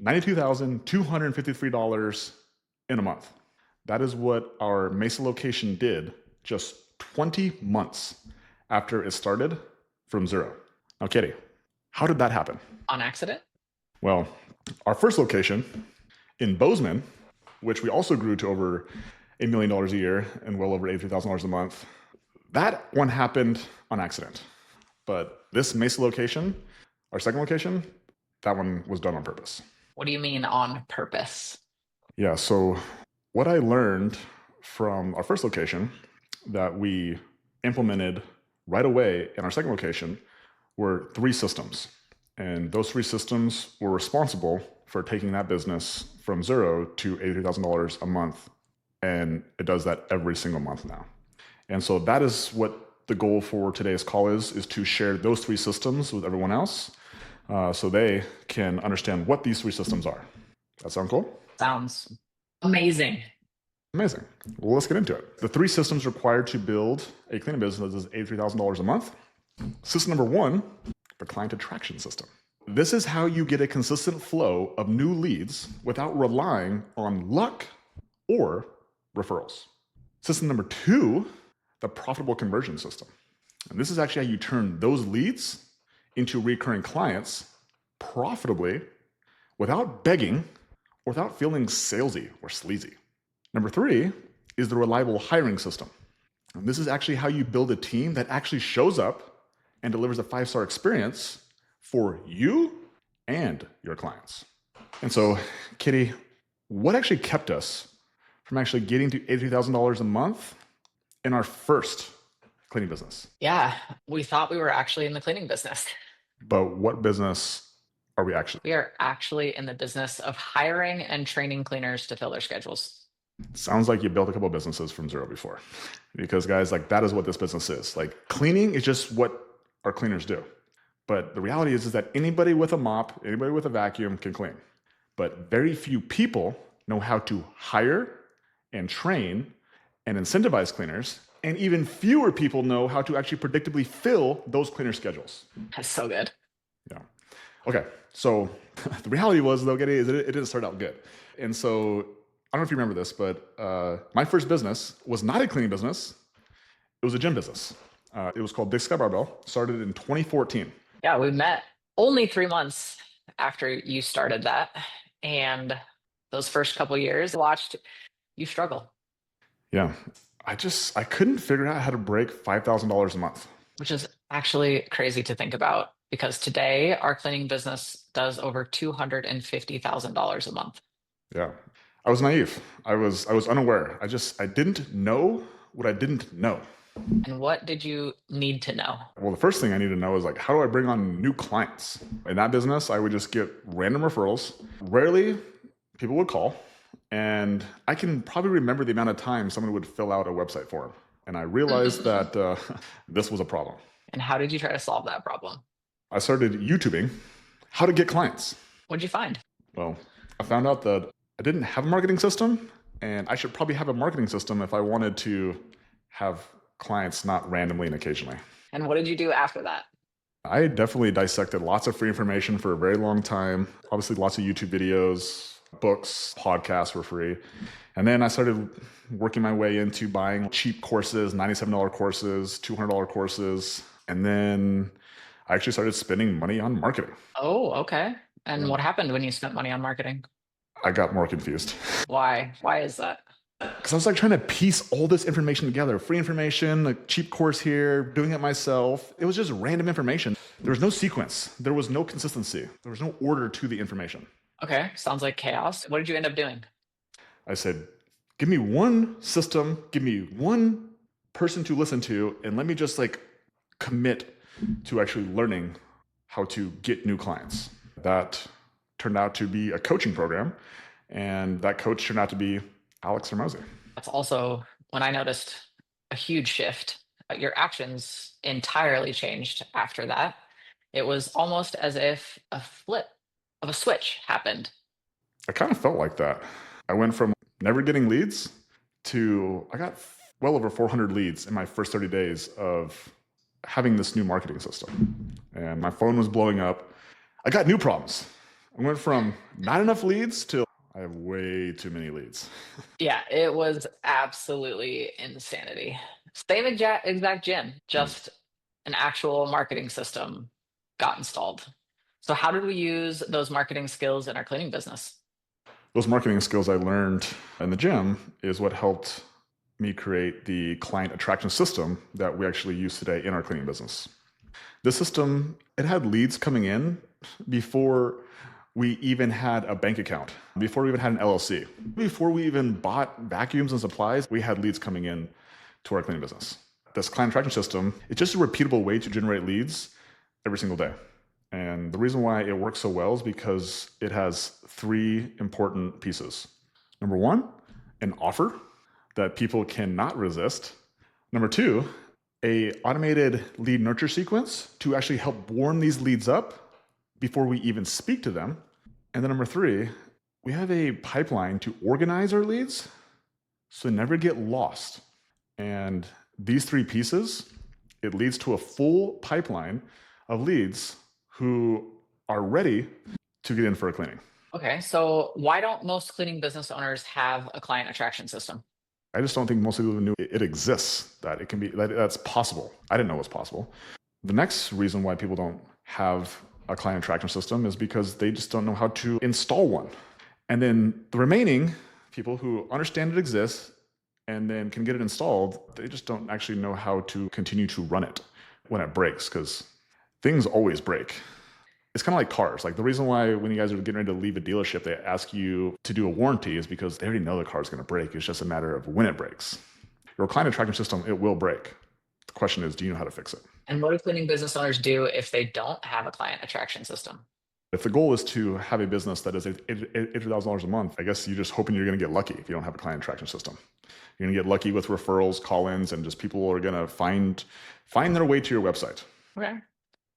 $92,253 in a month. That is what our Mesa location did just 20 months after it started from zero. Now, Kitty, how did that happen? On accident? Well, our first location in Bozeman, which we also grew to over $8 million a year and well over $83,000 a month, that one happened on accident. But this Mesa location, our second location, that one was done on purpose. What do you mean on purpose? Yeah, so what I learned from our first location that we implemented right away in our second location were 3 systems. And those 3 systems were responsible for taking that business from zero to $83,000 a month. And it does that every single month now. And so that is what the goal for today's call is to share those 3 systems with everyone else so they can understand what these 3 systems are. That sound cool? Sounds amazing. Amazing. Well, let's get into it. The 3 systems required to build a cleaning business is $83,000 a month. System number 1, the client attraction system. This is how you get a consistent flow of new leads without relying on luck or referrals. System number 2, the profitable conversion system. And this is actually how you turn those leads into recurring clients profitably without begging or without feeling salesy or sleazy. Number 3 is the reliable hiring system. And this is actually how you build a team that actually shows up and delivers a 5-star experience for you and your clients. And so, Kitty, what actually kept us from actually getting to $83,000 a month in our first cleaning business? Yeah, we thought we were actually in the cleaning business. But what business are we actually? We are actually in the business of hiring and training cleaners to fill their schedules. Sounds like you built a couple of businesses from zero before. Because guys, like that is what this business is. Like cleaning is just what our cleaners do. But the reality is that anybody with a mop, anybody with a vacuum can clean. But very few people know how to hire and train and incentivize cleaners. And even fewer people know how to actually predictably fill those cleaner schedules. That's so good. Yeah. Okay. So the reality was, though, Getty, is it didn't start out good. And so I don't know if you remember this, but my first business was not a cleaning business. It was a gym business. It was called Big Sky Barbell. Started in 2014. Yeah, we met only 3 months after you started that. And those first couple years, watched you struggle. Yeah. I couldn't figure out how to break $5,000 a month. Which is actually crazy to think about because today our cleaning business does over $250,000 a month. Yeah. I was naive. I was unaware. I didn't know what I didn't know. And what did you need to know? Well, the first thing I need to know is like, how do I bring on new clients? In that business, I would just get random referrals. Rarely people would call. And I can probably remember the amount of time someone would fill out a website form. And I realized that this was a problem. And how did you try to solve that problem? I started YouTubing how to get clients. What'd you find? Well, I found out that I didn't have a marketing system, and I should probably have a marketing system if I wanted to have clients not randomly and occasionally. And what did you do after that? I definitely dissected lots of free information for a very long time. Obviously, lots of YouTube videos, books, podcasts were free. And then I started working my way into buying cheap courses, $97 courses, $200 courses. And then I actually started spending money on marketing. Oh, okay. And what happened when you spent money on marketing? I got more confused. Why? Why is that? Because I was like trying to piece all this information together. Free information, a cheap course here, doing it myself. It was just random information. There was no sequence. There was no consistency. There was no order to the information. Okay, sounds like chaos. What did you end up doing? I said, give me one system, give me one person to listen to, and let me just like commit to actually learning how to get new clients. That turned out to be a coaching program, and that coach turned out to be Alex Hormozi. That's also when I noticed a huge shift. Your actions entirely changed after that. It was almost as if a flip of a switch happened. I kind of felt like that. I went from never getting leads to I got well over 400 leads in my first 30 days of having this new marketing system. And my phone was blowing up. I got new problems. I went from not enough leads to I have way too many leads. Yeah, it was absolutely insanity. Same exact gym, just an actual marketing system got installed. So, how did we use those marketing skills in our cleaning business? Those marketing skills I learned in the gym is what helped me create the client attraction system that we actually use today in our cleaning business. This system, it had leads coming in before we even had a bank account, before we even had an LLC, before we even bought vacuums and supplies, we had leads coming in to our cleaning business. This client attraction system, it's just a repeatable way to generate leads every single day. And the reason why it works so well is because it has three important pieces. Number one, an offer that people cannot resist. Number two, a automated lead nurture sequence to actually help warm these leads up before we even speak to them. And then number three, we have a pipeline to organize our leads so they never get lost. And these three pieces, it leads to a full pipeline of leads who are ready to get in for a cleaning. Okay, so why don't most cleaning business owners have a client attraction system? I just don't think most people knew it exists, that it can be, that's possible. I didn't know it was possible. The next reason why people don't have a client attraction system is because they just don't know how to install one. And then the remaining people who understand it exists and then can get it installed, they just don't actually know how to continue to run it when it breaks, because things always break. It's kind of like cars. Like the reason why when you guys are getting ready to leave a dealership, they ask you to do a warranty is because they already know the car is going to break. It's just a matter of when it breaks. Your client attraction system, it will break. The question is, do you know how to fix it? And what do cleaning business owners do if they don't have a client attraction system? If the goal is to have a business that is $80,000 a month, I guess you're just hoping you're going to get lucky if you don't have a client attraction system. You're going to get lucky with referrals, call-ins, and just people are going to find their way to your website. Okay.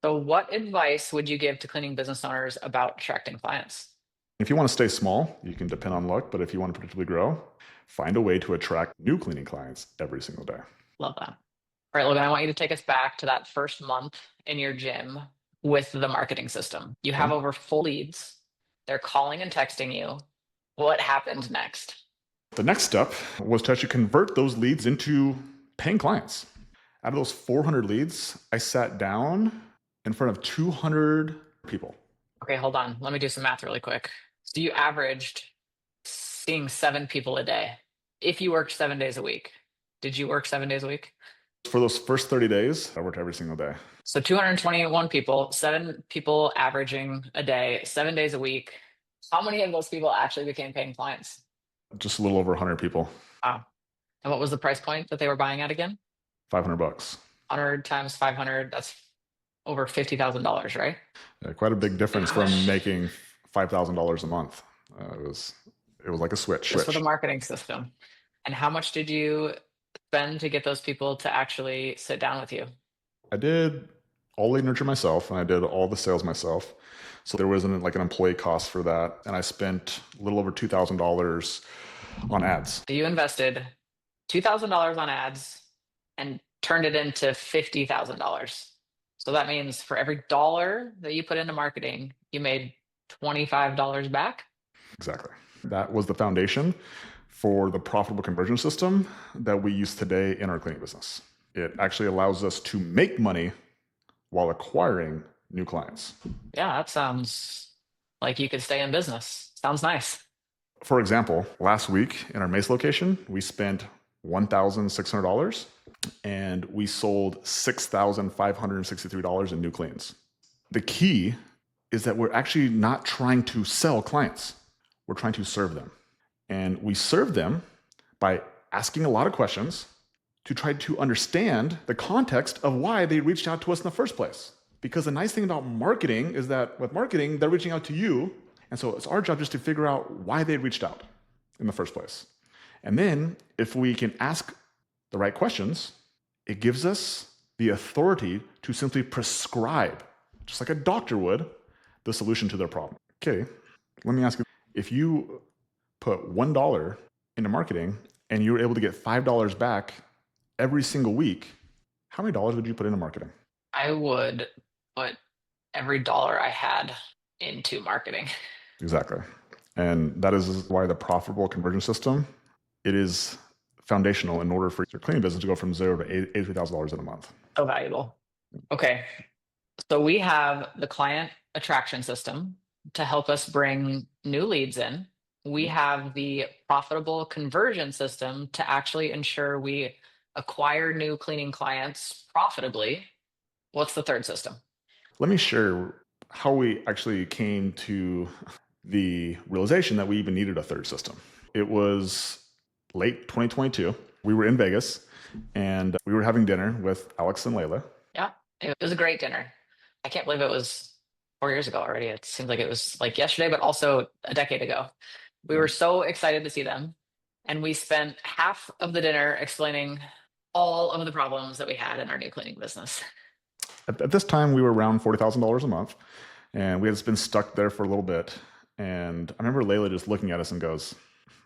So, what advice would you give to cleaning business owners about attracting clients? If you want to stay small, you can depend on luck, but if you want to predictably grow, find a way to attract new cleaning clients every single day. Love that. All right, Logan, I want you to take us back to that first month in your gym with the marketing system. You have Okay? over full leads, they're calling and texting you. What happened next? The next step was to actually convert those leads into paying clients. Out of those 400 leads, I sat down in front of 200 people. Okay, hold on. Let me do some math really quick. So, you averaged seeing 7 people a day. If you worked 7 days a week, did you work 7 days a week? For those first 30 days, I worked every single day. So 221 people, 7 people averaging a day, 7 days a week. How many of those people actually became paying clients? Just a little over 100 people, Wow. And what was the price point that they were buying at again? $500. 100 times 500, that's over $50,000, right? Yeah, quite a big difference from Gosh. making $5,000 a month. It was like a switch. Just for the marketing system. And how much did you spend to get those people to actually sit down with you? I did all the nurture myself, and I did all the sales myself. So there wasn't like an employee cost for that. And I spent a little over $2,000 on ads. So you invested $2,000 on ads and turned it into $50,000. So that means for every dollar that you put into marketing, you made $25 back. Exactly. That was the foundation for the profitable conversion system that we use today in our cleaning business. It actually allows us to make money while acquiring new clients. Yeah, that sounds like you could stay in business. Sounds nice. For example, last week in our Mesa location, we spent $1,600 and we sold $6,563 in new cleans. The key is that we're actually not trying to sell clients. We're trying to serve them. And we serve them by asking a lot of questions to try to understand the context of why they reached out to us in the first place. Because the nice thing about marketing is that with marketing, they're reaching out to you. And so it's our job just to figure out why they reached out in the first place. And then if we can ask the right questions, it gives us the authority to simply prescribe, just like a doctor would, the solution to their problem. Okay, let me ask you, if you put $1 into marketing and you were able to get $5 back every single week, how many dollars would you put into marketing? I would put every dollar I had into marketing. Exactly. And that is why the profitable conversion system, it is foundational in order for your cleaning business to go from zero to $83,000 in a month. So valuable. Okay. So we have the client attraction system to help us bring new leads in. We have the profitable conversion system to actually ensure we acquire new cleaning clients profitably. What's the third system? Let me share how we actually came to the realization that we even needed a third system. It was late 2022. We were in Vegas and we were having dinner with Alex and Leila. Yeah, it was a great dinner. I can't believe it was 4 years ago already. It seems like it was like yesterday, but also a decade ago. We Yeah. were so excited to see them. And we spent half of the dinner explaining all of the problems that we had in our new cleaning business. At this time, we were around $40,000 a month, and we had been stuck there for a little bit. And I remember Layla just looking at us and goes,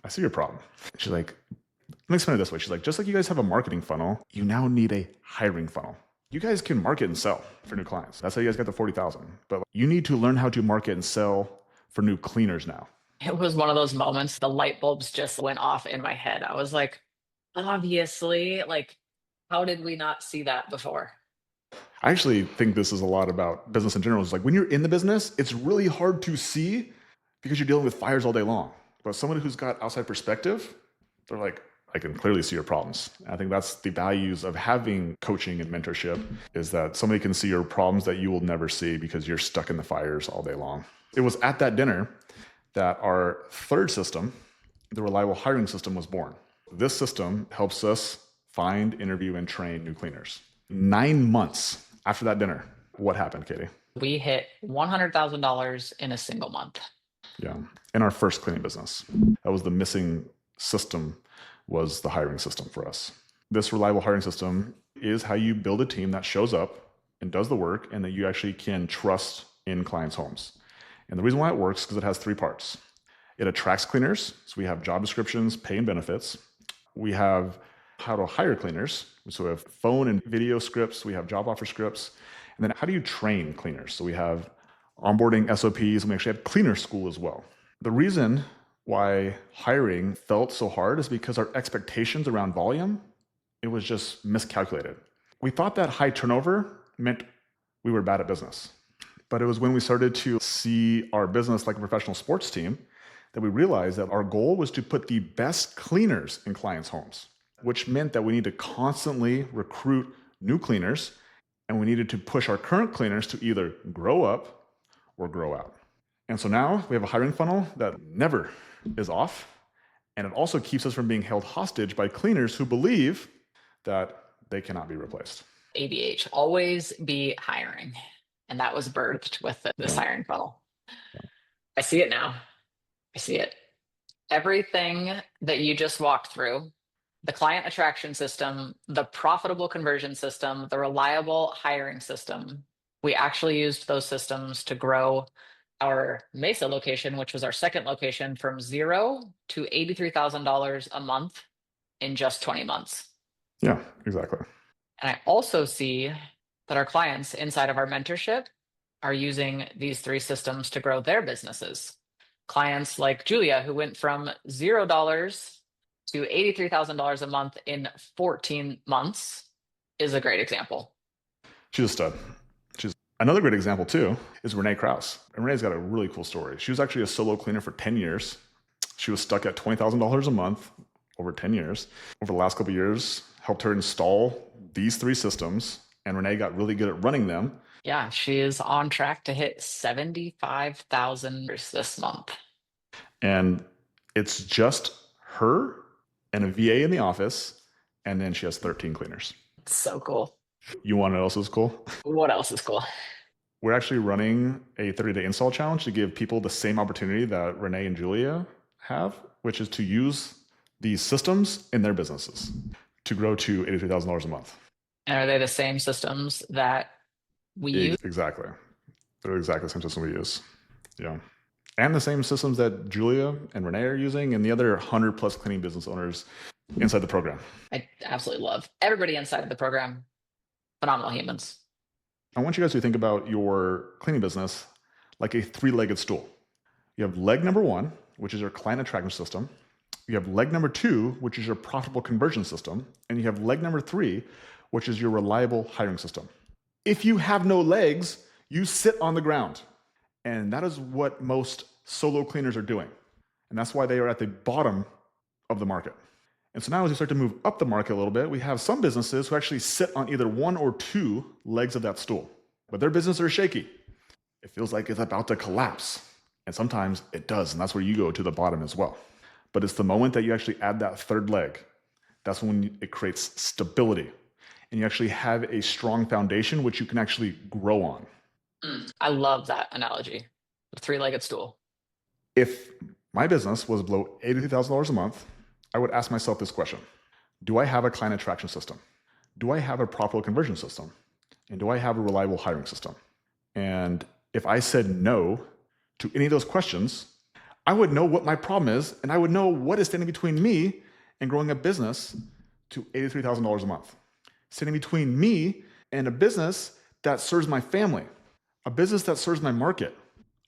"I see your problem." She's like, let me explain it this way. She's like, just like you guys have a marketing funnel, you now need a hiring funnel. You guys can market and sell for new clients. That's how you guys got the 40,000. But you need to learn how to market and sell for new cleaners now. It was one of those moments, the light bulbs just went off in my head. I was like, obviously, like, how did we not see that before? I actually think this is a lot about business in general. It's like when you're in the business, it's really hard to see because you're dealing with fires all day long. But someone who's got outside perspective, they're like, I can clearly see your problems. I think that's the values of having coaching and mentorship, is that somebody can see your problems that you will never see because you're stuck in the fires all day long. It was at that dinner that our third system, the reliable hiring system, was born. This system helps us find, interview, and train new cleaners. 9 months after that dinner, what happened, Katie? We hit $100,000 in a single month. Yeah, in our first cleaning business. That was the missing system, was the hiring system for us. This reliable hiring system is how you build a team that shows up and does the work and that you actually can trust in clients' homes. And the reason why it works is because it has 3 parts. It attracts cleaners. So we have job descriptions, pay and benefits. We have how to hire cleaners. So we have phone and video scripts. We have job offer scripts. And then how do you train cleaners? So we have onboarding SOPs, and we actually have cleaner school as well. The reason why hiring felt so hard is because our expectations around volume, it was just miscalculated. We thought that high turnover meant we were bad at business. But it was when we started to see our business like a professional sports team that we realized that our goal was to put the best cleaners in clients' homes, which meant that we need to constantly recruit new cleaners, and we needed to push our current cleaners to either grow up or grow out. And so now we have a hiring funnel that never is off, and it also keeps us from being held hostage by cleaners who believe that they cannot be replaced. ABH, always be hiring. And that was birthed with this hiring funnel. I see it now. I see it. Everything that you just walked through, the client attraction system, the profitable conversion system, the reliable hiring system, we actually used those systems to grow our Mesa location, which was our second location, from zero to $83,000 a month in just 20 months. Yeah, exactly. And I also see that our clients inside of our mentorship are using these 3 systems to grow their businesses. Clients like Julia, who went from $0 to $83,000 a month in 14 months, is a great example. She's a stud. Another great example too is Renee Krause. And Renee's got a really cool story. She was actually a solo cleaner for 10 years. She was stuck at $20,000 a month over 10 years. Over the last couple of years, helped her install these 3 systems, and Renee got really good at running them. Yeah, she is on track to hit $75,000 this month. And it's just her and a VA in the office, and then she has 13 cleaners. It's so cool. You want to know what else is cool? What else is cool? We're actually running a 30-day install challenge to give people the same opportunity that Renee and Julia have, which is to use these systems in their businesses to grow to $83,000 a month. And are they the same systems that we use? Exactly. They're exactly the same system we use. Yeah. And the same systems that Julia and Renee are using and the other 100 plus cleaning business owners inside the program. I absolutely love everybody inside of the program. Phenomenal humans. I want you guys to think about your cleaning business like a 3-legged stool. You have leg number 1, which is your client attraction system. You have leg number 2, which is your profitable conversion system. And you have leg number 3, which is your reliable hiring system. If you have no legs, you sit on the ground. And that is what most solo cleaners are doing. And that's why they are at the bottom of the market. And so now as we start to move up the market a little bit, we have some businesses who actually sit on either 1 or 2 legs of that stool, but their business are shaky. It feels like it's about to collapse. And sometimes it does. And that's where you go to the bottom as well. But it's the moment that you actually add that third leg. That's when it creates stability. And you actually have a strong foundation, which you can actually grow on. I love that analogy. The three-legged stool. If my business was below $83,000 a month, I would ask myself this question. Do I have a client attraction system? Do I have a profitable conversion system? And do I have a reliable hiring system? And if I said no to any of those questions, I would know what my problem is, and I would know what is standing between me and growing a business to $83,000 a month. Standing between me and a business that serves my family, a business that serves my market,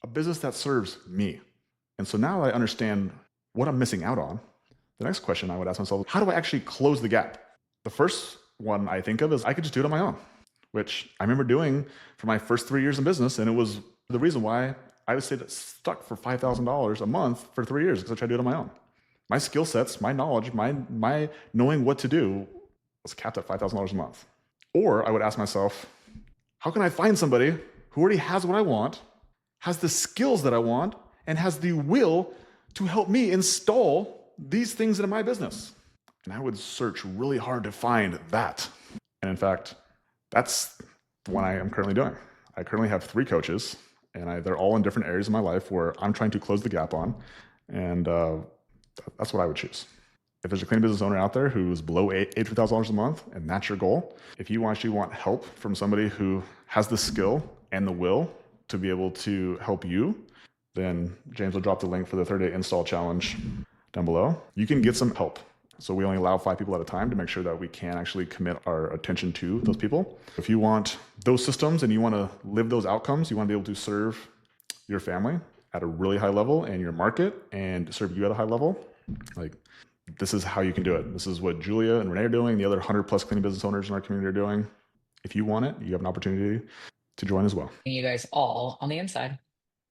a business that serves me. And so now I understand what I'm missing out on. The next question I would ask myself, how do I actually close the gap? The first one I think of is I could just do it on my own, which I remember doing for my first 3 years in business. And it was the reason why I would stay stuck for $5,000 a month for 3 years, because I tried to do it on my own. My skill sets, my knowledge, my knowing what to do was capped at $5,000 a month. Or I would ask myself, how can I find somebody who already has what I want, has the skills that I want, and has the will to help me install these things into my business? And I would search really hard to find that. And in fact, that's what I am currently doing. I currently have 3 coaches, and they're all in different areas of my life where I'm trying to close the gap on. And that's what I would choose. If there's a cleaning business owner out there who's below $83,000 a month, and that's your goal, if you actually want help from somebody who has the skill and the will to be able to help you, then James will drop the link for the 30-day install challenge down below. You can get some help. So we only allow 5 people at a time to make sure that we can actually commit our attention to those people. If you want those systems and you want to live those outcomes, you want to be able to serve your family at a really high level and your market and serve you at a high level, like, this is how you can do it. This is what Julia and Renee are doing. The other 100 plus cleaning business owners in our community are doing. If you want it, you have an opportunity to join as well. You guys all on the inside.